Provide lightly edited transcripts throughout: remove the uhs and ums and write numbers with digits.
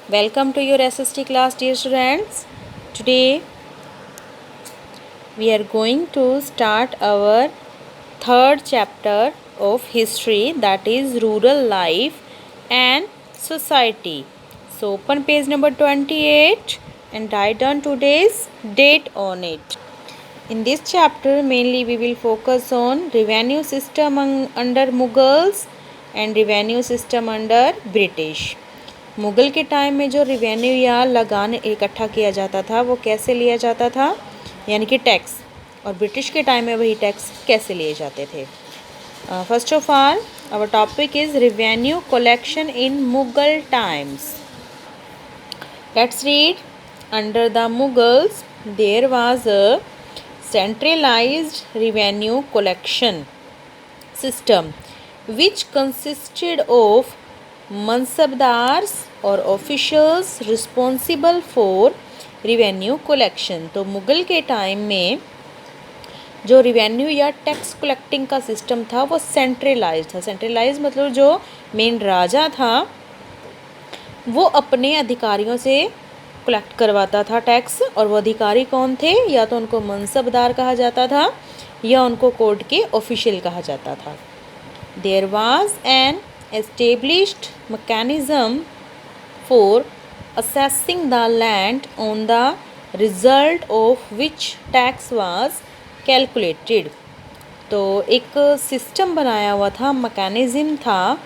Welcome to your SST class, dear students. Today we are going to start our third chapter of history, that is rural life and society. So open page number 28 and write down today's date on it. In this chapter mainly we will focus on revenue system under Mughals and revenue system under British. Mughal के time में जो revenue या लगान इकट्ठा किया जाता था वो कैसे लिया जाता था, यानी कि टैक्स, और ब्रिटिश के टाइम में वही टैक्स कैसे लिए जाते थे. First of all our topic is revenue collection in Mughal times. Let's read. Under the Mughals there was a centralized revenue collection system which consisted of mansabdars और officials responsible for revenue collection. तो मुग़ल के time में जो revenue या tax collecting का system था वो centralise था. सेंट्रलाइज मतलब जो मेन राजा था वो अपने अधिकारियों से कलेक्ट करवाता था टैक्स, और वो अधिकारी कौन थे, या तो उनको मनसबदार कहा जाता था या उनको कोर्ट के ऑफिशियल कहा जाता था. There was an established mechanism for assessing the land on the result of which tax was calculated. तो एक सिस्टम बनाया हुआ था, मैकेनिज़्म था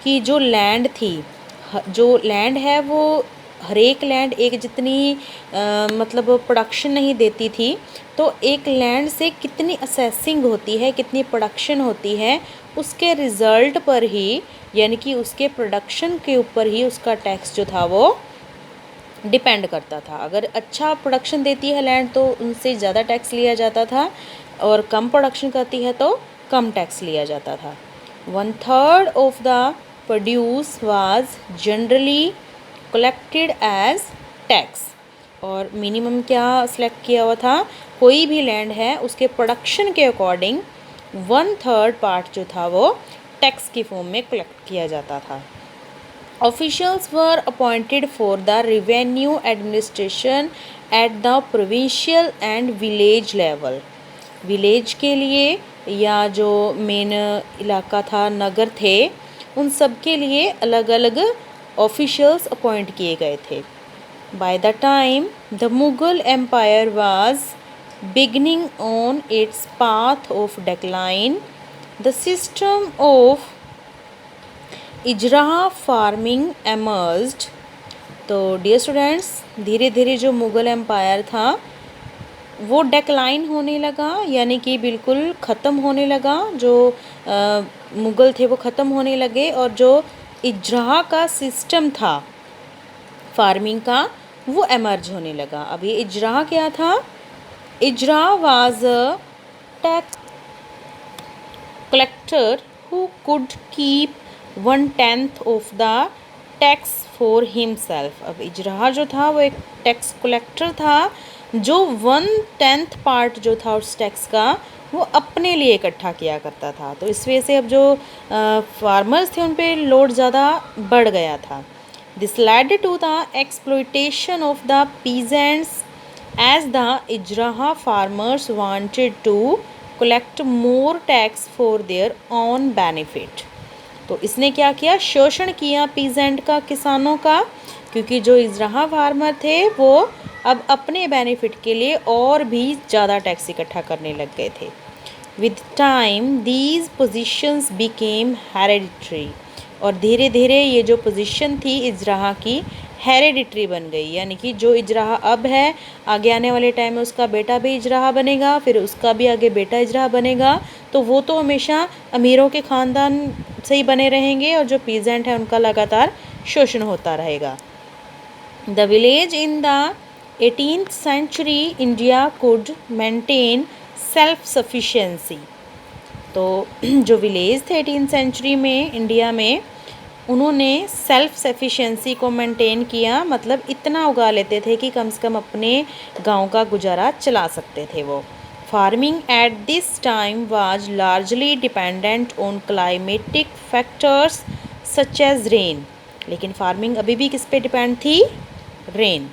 कि जो लैंड थी, जो लैंड है वो हर एक लैंड एक जितनी मतलब प्रोडक्शन नहीं देती थी, तो एक लैंड से कितनी असेसिंग होती है, कितनी प्रोडक्शन होती है, उसके रिज़ल्ट पर ही, यानी कि उसके प्रोडक्शन के ऊपर ही उसका टैक्स जो था वो डिपेंड करता था. अगर अच्छा प्रोडक्शन देती है लैंड तो उनसे ज़्यादा टैक्स लिया जाता था, और कम प्रोडक्शन करती है तो कम टैक्स लिया जाता था. 1/3 of the produce was generally collected as tax. और मिनिमम क्या सेलेक्ट किया हुआ था, कोई भी लैंड है उसके प्रोडक्शन के अकॉर्डिंग 1/3 पार्ट जो था वो टैक्स की फॉर्म में कलेक्ट किया जाता था. Officials were appointed for the revenue administration at the provincial and village level. Village के लिए या जो मेन इलाका था, नगर थे, उन सब के लिए अलग अलग ऑफिशियल्स अपॉइंट किए गए थे. By the time the Mughal empire was beginning on its path of decline, the system of ijara farming emerged. तो डियर स्टूडेंट्स, धीरे धीरे जो मुग़ल एम्पायर था वो डेक्लाइन होने लगा, यानी कि बिल्कुल ख़त्म होने लगा. जो मुग़ल थे वो ख़त्म होने लगे, और जो इजरा का सिस्टम था फार्मिंग का वो एमर्ज होने लगा. अब ये इजरा क्या था? Ijara was a tax collector who could keep 1/10 of the tax for himself. अब इजरा जो था वो एक टैक्स कलेक्टर था जो 1/10 पार्ट जो था उस टैक्स का वो अपने लिए इकट्ठा किया करता था. तो इस वजह से अब जो फार्मर्स थे उन पे लोड ज़्यादा बढ़ गया था. This led to the exploitation of the peasants as the Ijra farmers wanted to collect more tax for their own benefit. तो इसने क्या किया? शोषण किया पीजेंट का, किसानों का, क्योंकि जो इजरा फार्मर थे वो अब अपने बेनिफिट के लिए और भी ज़्यादा टैक्स इकट्ठा करने लग गए थे. With time these positions became hereditary. और धीरे धीरे ये जो पोजीशन थी इजरा की हेरेडिटरी बन गई, यानी कि जो इजरा अब है आगे आने वाले टाइम में उसका बेटा भी इजरा बनेगा, फिर उसका भी आगे बेटा इजरा बनेगा. तो वो तो हमेशा अमीरों के ख़ानदान से ही बने रहेंगे, और जो पीजेंट है उनका लगातार शोषण होता रहेगा. The village in the 18th century India could maintain self sufficiency. तो जो विलेज थे 18th सेंचुरी में इंडिया में, उन्होंने सेल्फ सफिशेंसी को मेंटेन किया, मतलब इतना उगा लेते थे कि कम से कम अपने गांव का गुजारा चला सकते थे वो. Farming at this time was largely dependent on climatic factors such as rain. लेकिन फार्मिंग अभी भी किस पे डिपेंड थी? Rain.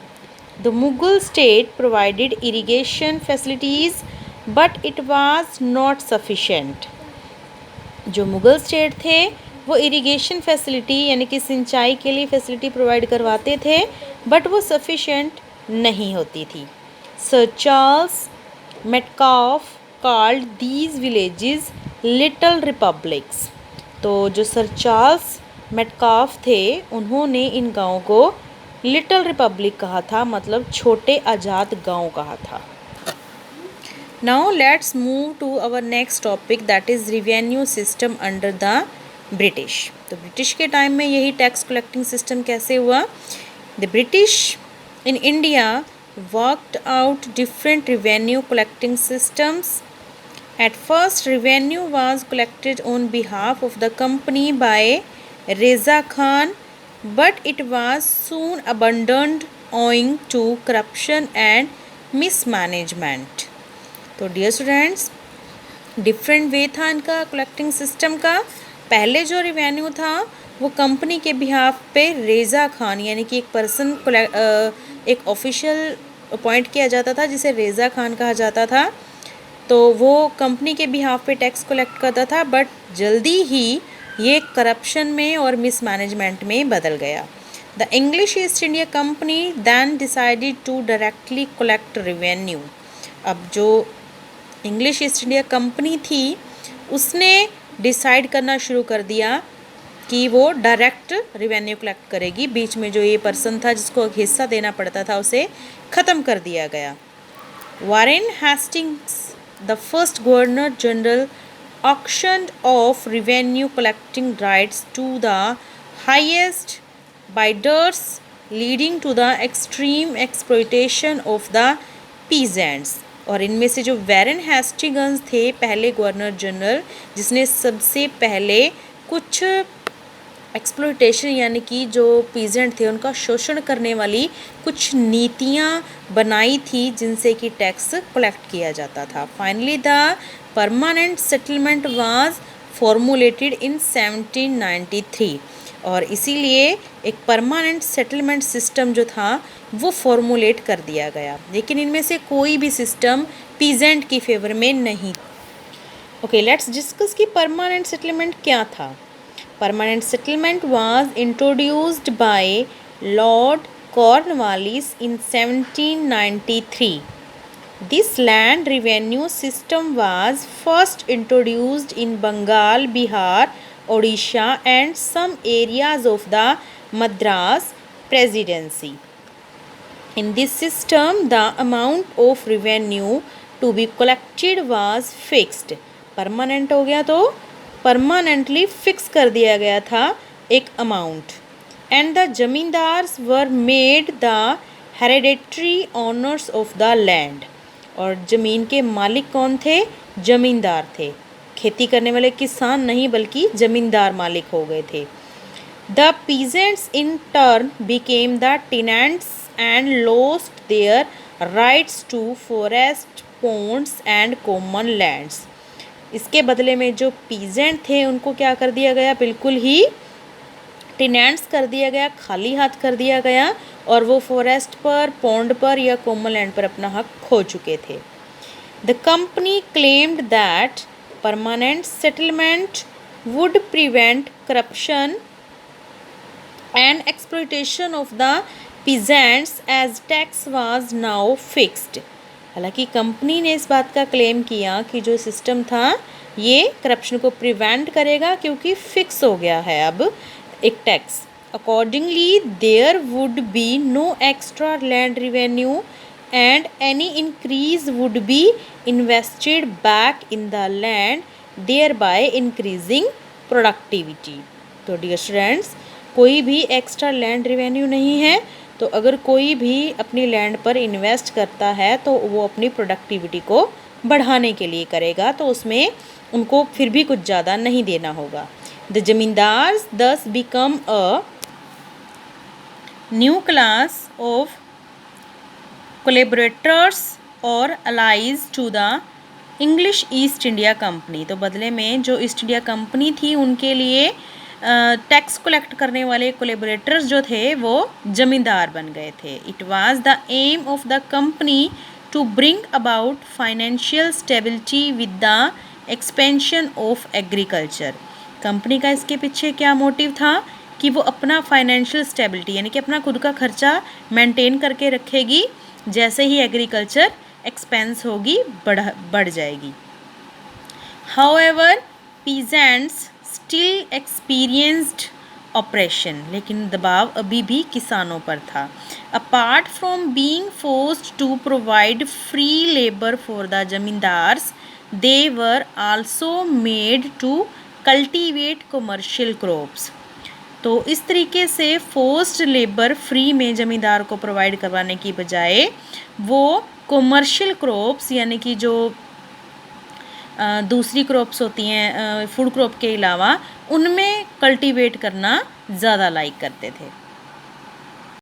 The Mughal state provided irrigation facilities but it was not sufficient. जो मुगल स्टेट थे वो इरिगेशन फैसिलिटी यानी कि सिंचाई के लिए फैसिलिटी प्रोवाइड करवाते थे, बट वो सफिशेंट नहीं होती थी। Sir Charles Metcalfe called these villages little republics. तो जो सर चार्ल्स मेटकाफ थे उन्होंने इन गाँवों को लिटिल रिपब्लिक कहा था, मतलब छोटे आज़ाद गांव कहा था। Now let's move to our next topic that is revenue system under the British. तो ब्रिटिश के टाइम में यही टैक्स कलेक्टिंग सिस्टम कैसे हुआ? The British in India worked out different revenue collecting systems. At first, revenue was collected on behalf of the company by Reza Khan, but it was soon abandoned owing to corruption and mismanagement. तो dear students, different way था इनका collecting system का। पहले जो revenue था वो company के behalf पे रेज़ा खान यानी कि एक पर्सन एक ऑफिशियल अपॉइंट किया जाता था जिसे रेज़ा खान कहा जाता था। तो वो कंपनी के बिहाफ पे टैक्स कलेक्ट करता था, बट जल्दी ही ये करप्शन में और मिसमैनेजमेंट में बदल गया। The English East India Company then decided to directly collect revenue. अब जो इंग्लिश ईस्ट इंडिया कंपनी थी उसने डिसाइड करना शुरू कर दिया कि वो डायरेक्ट रिवेन्यू कलेक्ट करेगी। बीच में जो ये पर्सन था जिसको हिस्सा देना पड़ता था उसे ख़त्म कर दिया गया। Warren Hastings the first Governor General auctioned off revenue collecting rights to the highest bidders, leading to the extreme exploitation of the peasants. और इनमें से जो वैरन हेस्टिंग्स थे पहले गवर्नर जनरल, जिसने सबसे पहले कुछ एक्सप्लोइटेशन यानी कि जो पीजेंट थे उनका शोषण करने वाली कुछ नीतियाँ बनाई थी जिनसे कि टैक्स कलेक्ट किया जाता था। Finally the permanent settlement was formulated in 1793 और इसीलिए एक परमानेंट सेटलमेंट सिस्टम जो था वो फॉर्मुलेट कर दिया गया, लेकिन इनमें से कोई भी सिस्टम पीजेंट की फेवर में नहीं। ओके, लेट्स डिस्कस कि परमानेंट सेटलमेंट क्या था। Permanent settlement was introduced by Lord Cornwallis in 1793. This land revenue system was first introduced in Bengal, Bihar, Odisha and some areas of the Madras Presidency. In this system, the amount of revenue to be collected was fixed. Permanent हो गया तो permanently fix कर दिया गया था एक amount. And the zamindars were made the hereditary honours of the land. और ज़मीन के मालिक कौन थे? जमींदार थे। खेती करने वाले किसान नहीं बल्कि जमींदार मालिक हो गए थे। The peasants in turn became the tenants and lost their rights to forest, ponds and common lands. इसके बदले में जो पीजेंट थे उनको क्या कर दिया गया? बिल्कुल ही टेनेंट्स कर दिया गया, खाली हाथ कर दिया गया और वो फॉरेस्ट पर, पॉन्ड पर या कॉमन लैंड पर अपना हक खो चुके थे। The company claimed that permanent settlement would prevent corruption and exploitation of the peasants as tax was now fixed. हालांकि कंपनी ने इस बात का क्लेम किया कि जो सिस्टम था ये करप्शन को प्रिवेंट करेगा क्योंकि फिक्स हो गया है अब एक tax. Accordingly there would be no extra land revenue and any increase would be invested back in the land, thereby increasing productivity. तो डियर स्टूडेंट्स, कोई भी एक्स्ट्रा लैंड रेवेन्यू नहीं है, तो अगर कोई भी अपनी लैंड पर इन्वेस्ट करता है तो वो अपनी प्रोडक्टिविटी को बढ़ाने के लिए करेगा, तो उसमें उनको फिर भी कुछ ज़्यादा नहीं देना होगा। The zamindars thus become a new class of collaborators और allies to the English East India Company. तो बदले में जो ईस्ट इंडिया कंपनी थी उनके लिए टैक्स कलेक्ट करने वाले कोलेबोरेटर्स जो थे वो जमींदार बन गए थे। It was the aim of the company to bring about financial stability with the expansion of agriculture. Company का इसके पीछे क्या मोटिव था कि वो अपना फाइनेंशियल स्टेबिलिटी यानी कि अपना खुद का खर्चा मेंटेन करके रखेगी, जैसे ही एग्रीकल्चर एक्सपेंस होगी बढ़ जाएगी। However peasants still experienced operation, लेकिन दबाव अभी भी किसानों पर था। Apart from being forced to provide free labour for the zamindars, they were also made to cultivate commercial crops. तो इस तरीके से फोर्स्ड लेबर फ्री में ज़मींदार को प्रोवाइड करवाने की बजाय वो कमर्शियल क्रॉप्स यानी कि जो दूसरी क्रॉप्स होती हैं फूड क्रॉप के अलावा, उनमें कल्टीवेट करना ज़्यादा लाइक करते थे।